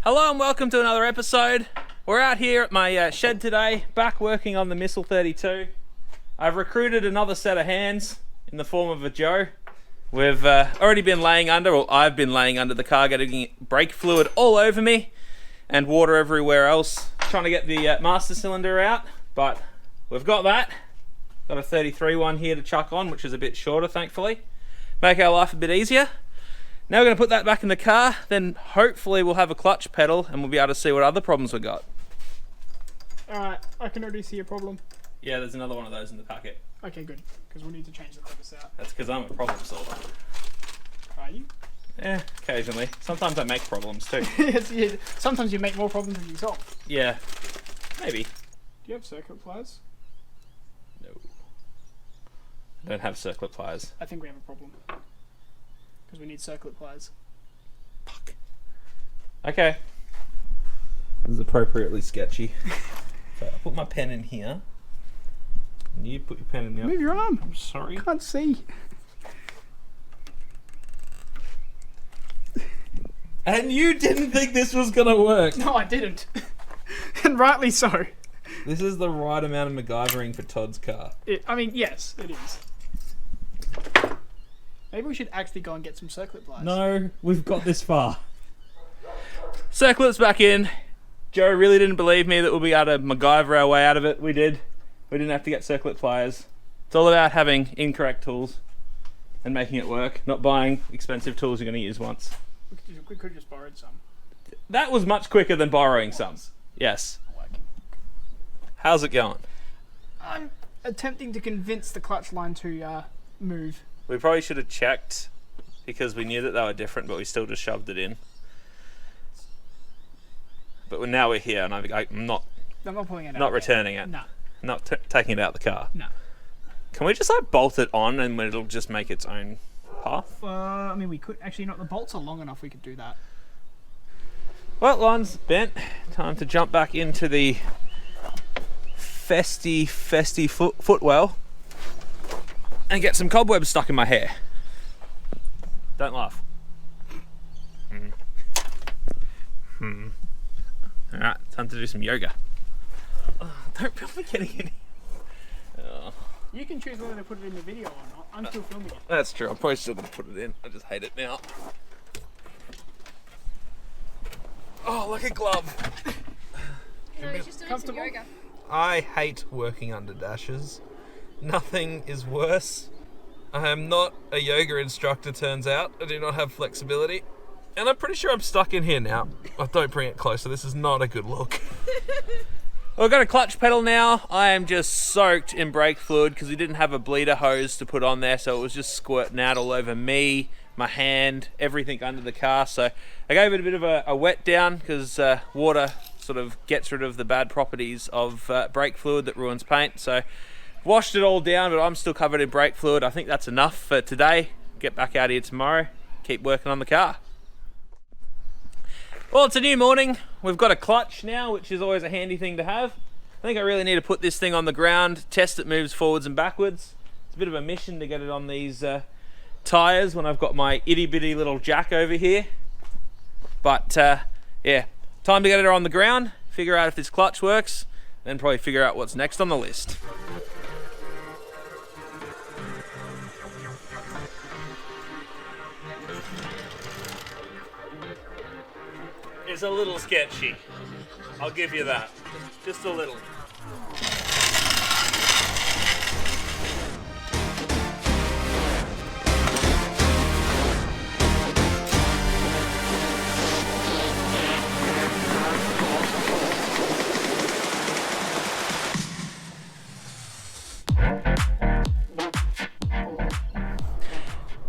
Hello and welcome to another episode. We're out here at my shed today, back working on the Missile 32. I've recruited another set of hands in the form of a Joe. We've already been laying under, or I've been laying under the car, getting brake fluid all over me and water everywhere else, trying to get the master cylinder out, but we've got that. Got a 33 one here to chuck on, which is a bit shorter, thankfully. Make our life a bit easier. Now we're going to put that back in the car, then hopefully we'll have a clutch pedal and we'll be able to see what other problems we've got. Alright, I can already see a problem. Yeah, there's another one of those in the packet. Okay, good, because we'll need to change the compass out. That's because I'm a problem solver. Are you? Yeah, occasionally. Sometimes I make problems too. Yes, yeah. Sometimes you make more problems than you solve. Yeah, maybe. Do you have circuit pliers? No. I don't have circlip pliers. I think we have a problem. Because we need circlet pliers. Fuck. Okay. This is appropriately sketchy. So I'll put my pen in here. And you put your pen in there. Move your arm. I'm sorry. Can't see. And you didn't think this was gonna work. No, I didn't. And rightly so. This is the right amount of MacGyvering for Todd's car. I mean, yes, it is. Maybe we should actually go and get some circlet pliers. No, we've got this far. Circlet's back in. Joe really didn't believe me that we'll be able to MacGyver our way out of it. We did. We didn't have to get circlet pliers. It's all about having incorrect tools and making it work, not buying expensive tools you're going to use once. We could have just borrowed some. That was much quicker than borrowing some. Yes. How's it going? I'm attempting to convince the clutch line to move. We probably should have checked because we knew that they were different, but we still just shoved it in. But now we're here, and I'm not pulling it out. Not returning it. No. Not taking it out of the car. No. Can we just like bolt it on and it'll just make its own path? I mean, we could actually not. The bolts are long enough. We could do that. Well, line's bent. Time to jump back into the festy footwell and get some cobwebs stuck in my hair. Don't laugh. Alright, time to do some yoga. Oh, don't film me getting in here. Oh. You can choose whether to put it in the video or not. I'm still filming it. That's true, I'm probably still going to put it in. I just hate it now. Oh, like a glove. No, he's just doing some yoga. I hate working under dashes. Nothing is worse. I am not a yoga instructor, turns out. I do not have flexibility. And I'm pretty sure I'm stuck in here now. Oh, don't bring it closer, this is not a good look. Well, I've got a clutch pedal now. I am just soaked in brake fluid because we didn't have a bleeder hose to put on there, so it was just squirting out all over me, my hand, everything under the car. So I gave it a bit of a wet down because water sort of gets rid of the bad properties of brake fluid that ruins paint. So washed it all down, but I'm still covered in brake fluid. I think that's enough for today. Get back out here tomorrow, keep working on the car. Well, it's a new morning. We've got a clutch now, which is always a handy thing to have. I think I really need to put this thing on the ground, test it moves forwards and backwards. It's a bit of a mission to get it on these tyres when I've got my itty bitty little jack over here. But yeah, time to get it on the ground, figure out if this clutch works, then probably figure out what's next on the list. It's a little sketchy. I'll give you that. Just a little.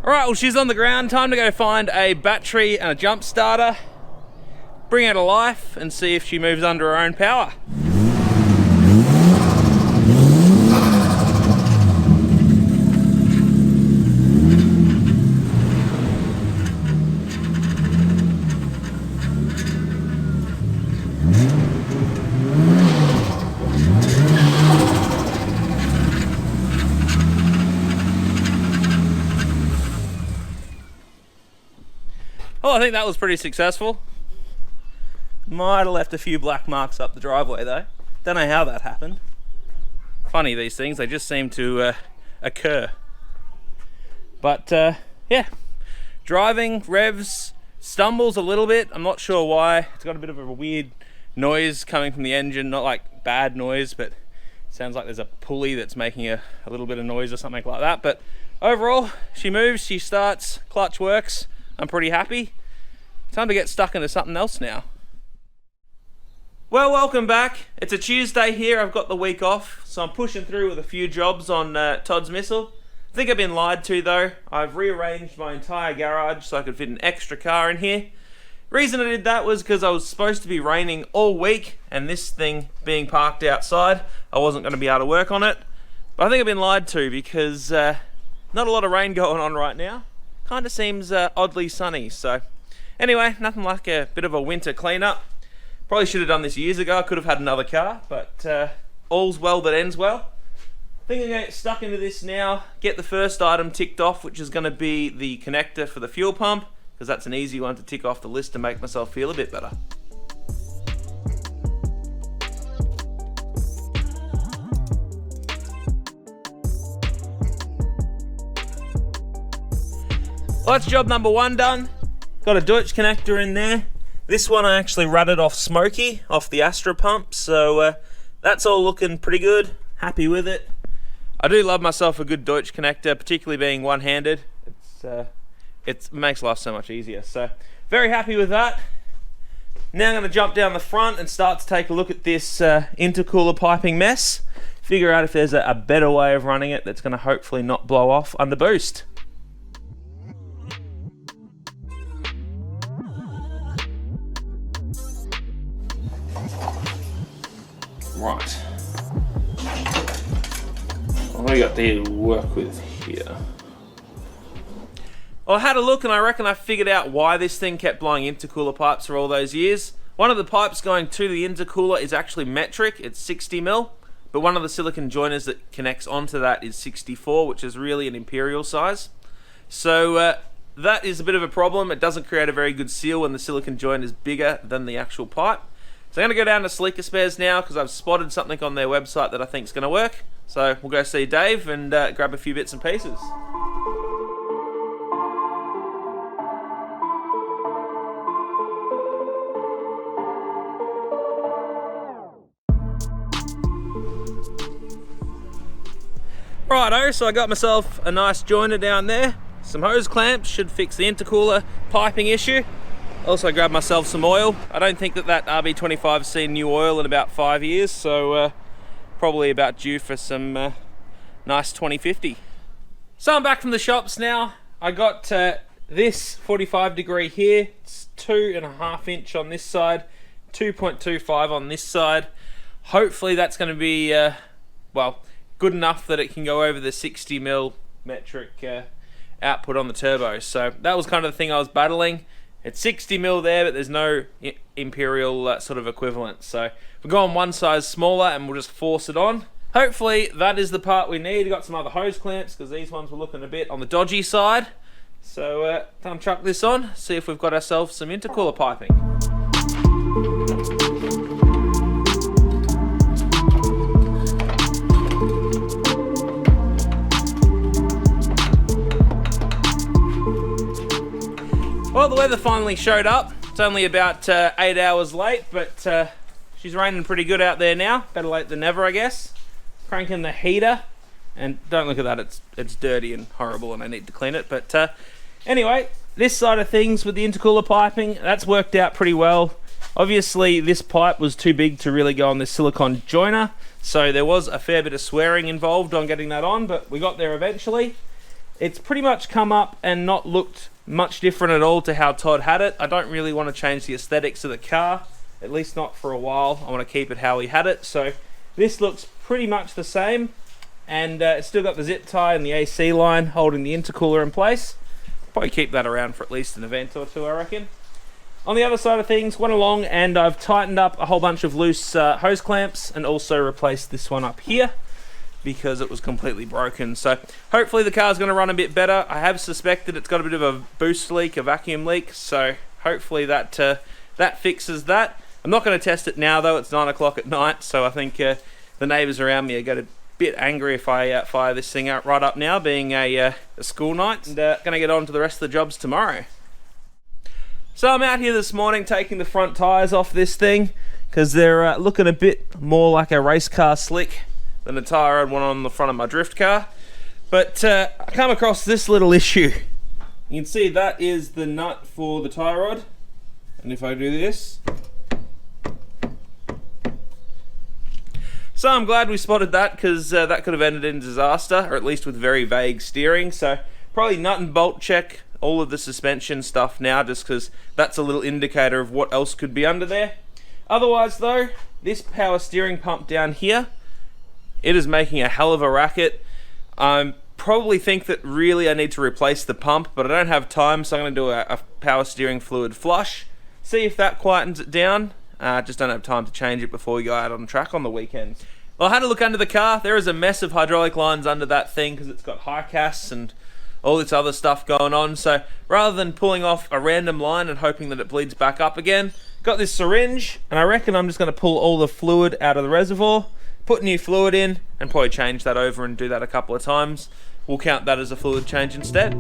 Alright, well she's on the ground. Time to go find a battery and a jump starter. Bring her to life and see if she moves under her own power. Oh, I think that was pretty successful. Might have left a few black marks up the driveway though. Don't know how that happened. Funny, these things, they just seem to occur. But yeah, driving, revs, stumbles a little bit. I'm not sure why. It's got a bit of a weird noise coming from the engine, not like bad noise, but it sounds like there's a pulley that's making a little bit of noise or something like that. But overall, she moves, she starts, clutch works. I'm pretty happy. Time to get stuck into something else now. Well, welcome back. It's a Tuesday here. I've got the week off, so I'm pushing through with a few jobs on Todds Missile. I think I've been lied to though. I've rearranged my entire garage so I could fit an extra car in here. Reason I did that was because I was supposed to be raining all week, and this thing being parked outside, I wasn't going to be able to work on it. But I think I've been lied to because not a lot of rain going on right now. Kind of seems oddly sunny. So anyway, nothing like a bit of a winter cleanup. Probably should have done this years ago. I could have had another car, but all's well that ends well. I think I'm going to get stuck into this now, get the first item ticked off, which is going to be the connector for the fuel pump, because that's an easy one to tick off the list to make myself feel a bit better. Well, that's job number one done. Got a Deutsch connector in there. This one I actually ratted off Smoky, off the Astra pump, so that's all looking pretty good. Happy with it. I do love myself a good Deutsch connector, particularly being one-handed. It makes life so much easier, so very happy with that. Now I'm going to jump down the front and start to take a look at this intercooler piping mess. Figure out if there's a better way of running it that's going to hopefully not blow off under boost. Right. What do we got to work with here? Well, I had a look and I reckon I figured out why this thing kept blowing intercooler pipes for all those years. One of the pipes going to the intercooler is actually metric, it's 60mm, but one of the silicon joiners that connects onto that is 64, which is really an imperial size. So that is a bit of a problem. It doesn't create a very good seal when the silicon joint is bigger than the actual pipe. So I'm going to go down to Sleeker Spares now because I've spotted something on their website that I think is going to work. So we'll go see Dave and grab a few bits and pieces. Righto, so I got myself a nice joiner down there. Some hose clamps should fix the intercooler piping issue. Also grabbed myself some oil. I don't think that RB25's seen new oil in about 5 years, so probably about due for some nice 2050. So I'm back from the shops now. I got this 45 degree here. It's 2.5 inch on this side, 2.25 on this side. Hopefully that's going to be well, good enough that it can go over the 60mm metric output on the turbo. So that was kind of the thing I was battling. It's 60mm there, but there's no imperial sort of equivalent. So we'll go on one size smaller and we'll just force it on. Hopefully that is the part we need. We've got some other hose clamps because these ones were looking a bit on the dodgy side. So time to chuck this on, see if we've got ourselves some intercooler piping. Well, the weather finally showed up. It's only about 8 hours late, but she's raining pretty good out there now. Better late than never, I guess. Cranking the heater, and don't look at that, it's dirty and horrible and I need to clean it. But anyway, this side of things with the intercooler piping, that's worked out pretty well. Obviously, this pipe was too big to really go on this silicone joiner, so there was a fair bit of swearing involved on getting that on, but we got there eventually. It's pretty much come up and not looked much different at all to how Todd had it. I don't really want to change the aesthetics of the car, at least not for a while. I want to keep it how he had it. So this looks pretty much the same, and it's still got the zip tie and the AC line holding the intercooler in place. Probably keep that around for at least an event or two, I reckon. On the other side of things, went along and I've tightened up a whole bunch of loose hose clamps and also replaced this one up here. because it was completely broken. So hopefully the car's going to run a bit better. I have suspected it's got a bit of a boost leak, a vacuum leak, so hopefully that fixes that. I'm not going to test it now though, it's 9 o'clock at night, so I think the neighbours around me are going to bit angry if I fire this thing out right up now, being a school night, and going to get on to the rest of the jobs tomorrow. So I'm out here this morning taking the front tyres off this thing because they're looking a bit more like a race car slick than a tyre I'd want on the front of my drift car. But I come across this little issue. You can see that is the nut for the tie rod, and if I do this, so I'm glad we spotted that, because that could have ended in disaster, or at least with very vague steering. So probably nut and bolt check all of the suspension stuff now, just because that's a little indicator of what else could be under there. Otherwise though, this power steering pump down here, it is making a hell of a racket. I probably think that really I need to replace the pump, but I don't have time, so I'm going to do a power steering fluid flush, see if that quietens it down. Just don't have time to change it before we go out on track on the weekend. Well, I had a look under the car. There is a mess of hydraulic lines under that thing because it's got high cas and all this other stuff going on. So rather than pulling off a random line and hoping that it bleeds back up again, got this syringe, and I reckon I'm just going to pull all the fluid out of the reservoir, put new fluid in, and probably change that over and do that a couple of times. We'll count that as a fluid change instead.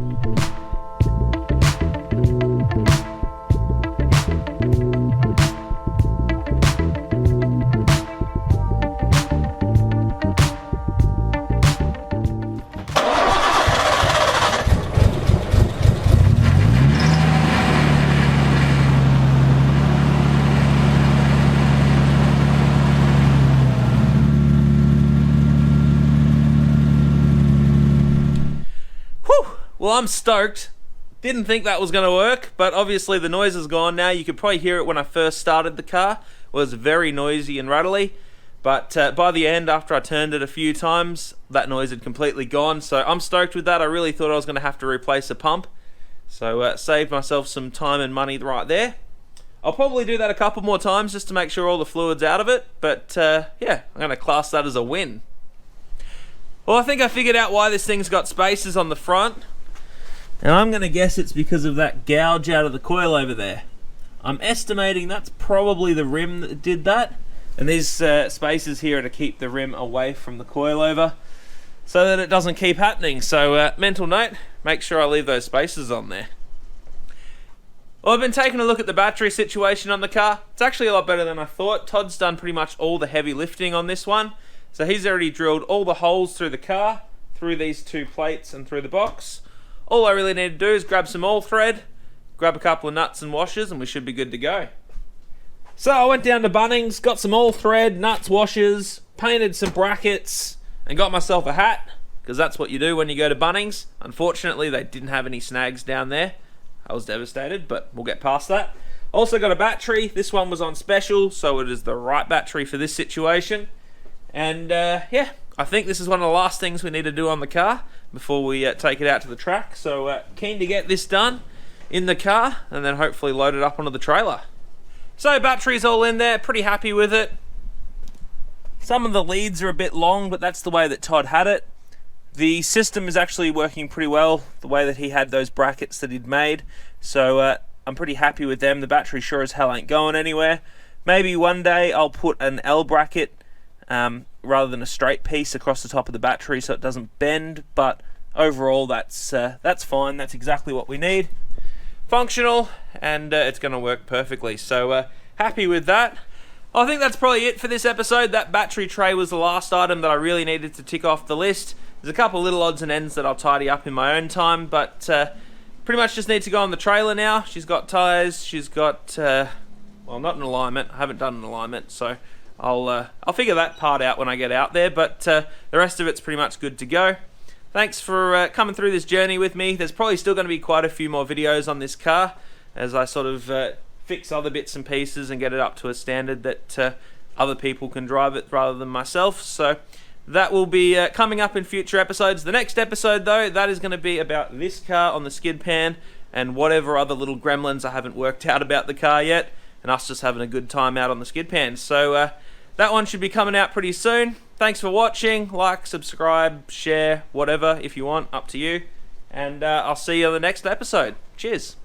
Well, I'm stoked. Didn't think that was going to work, but obviously the noise is gone now. You could probably hear it when I first started the car. It was very noisy and rattly, but by the end, after I turned it a few times, that noise had completely gone. So I'm stoked with that. I really thought I was going to have to replace a pump, so saved myself some time and money right there. I'll probably do that a couple more times just to make sure all the fluid's out of it, but yeah, I'm going to class that as a win. Well, I think I figured out why this thing's got spacers on the front. And I'm going to guess it's because of that gouge out of the coil over there. I'm estimating that's probably the rim that did that. And these spacers here are to keep the rim away from the coilover so that it doesn't keep happening. So mental note, make sure I leave those spacers on there. Well, I've been taking a look at the battery situation on the car. It's actually a lot better than I thought. Todd's done pretty much all the heavy lifting on this one. So he's already drilled all the holes through the car, through these two plates and through the box. All I really need to do is grab some all thread, grab a couple of nuts and washers, and we should be good to go. So I went down to Bunnings, got some all thread, nuts, washers, painted some brackets, and got myself a hat, because that's what you do when you go to Bunnings. Unfortunately, they didn't have any snags down there. I was devastated, but we'll get past that. Also got a battery. This one was on special, so it is the right battery for this situation. And yeah, I think this is one of the last things we need to do on the car before we take it out to the track. So keen to get this done in the car and then hopefully load it up onto the trailer. So battery's all in there, pretty happy with it. Some of the leads are a bit long, but that's the way that Todd had it. The system is actually working pretty well, the way that he had those brackets that he'd made. So I'm pretty happy with them. The battery sure as hell ain't going anywhere. Maybe one day I'll put an L bracket rather than a straight piece across the top of the battery so it doesn't bend, but overall that's fine. That's exactly what we need. Functional, and it's going to work perfectly, so happy with that. I think that's probably it for this episode. That battery tray was the last item that I really needed to tick off the list. There's a couple little odds and ends that I'll tidy up in my own time, but pretty much just need to go on the trailer now. She's got tyres, she's got well, not an alignment. I haven't done an alignment, so I'll figure that part out when I get out there, but the rest of it's pretty much good to go. Thanks for coming through this journey with me. There's probably still going to be quite a few more videos on this car as I sort of fix other bits and pieces and get it up to a standard that other people can drive it rather than myself. So that will be coming up in future episodes. The next episode though, that is going to be about this car on the skid pan and whatever other little gremlins I haven't worked out about the car yet, and us just having a good time out on the skid pan. So that one should be coming out pretty soon. thanks for watching. Like, subscribe, share, whatever if you want, up to you. And I'll see you on the next episode. Cheers.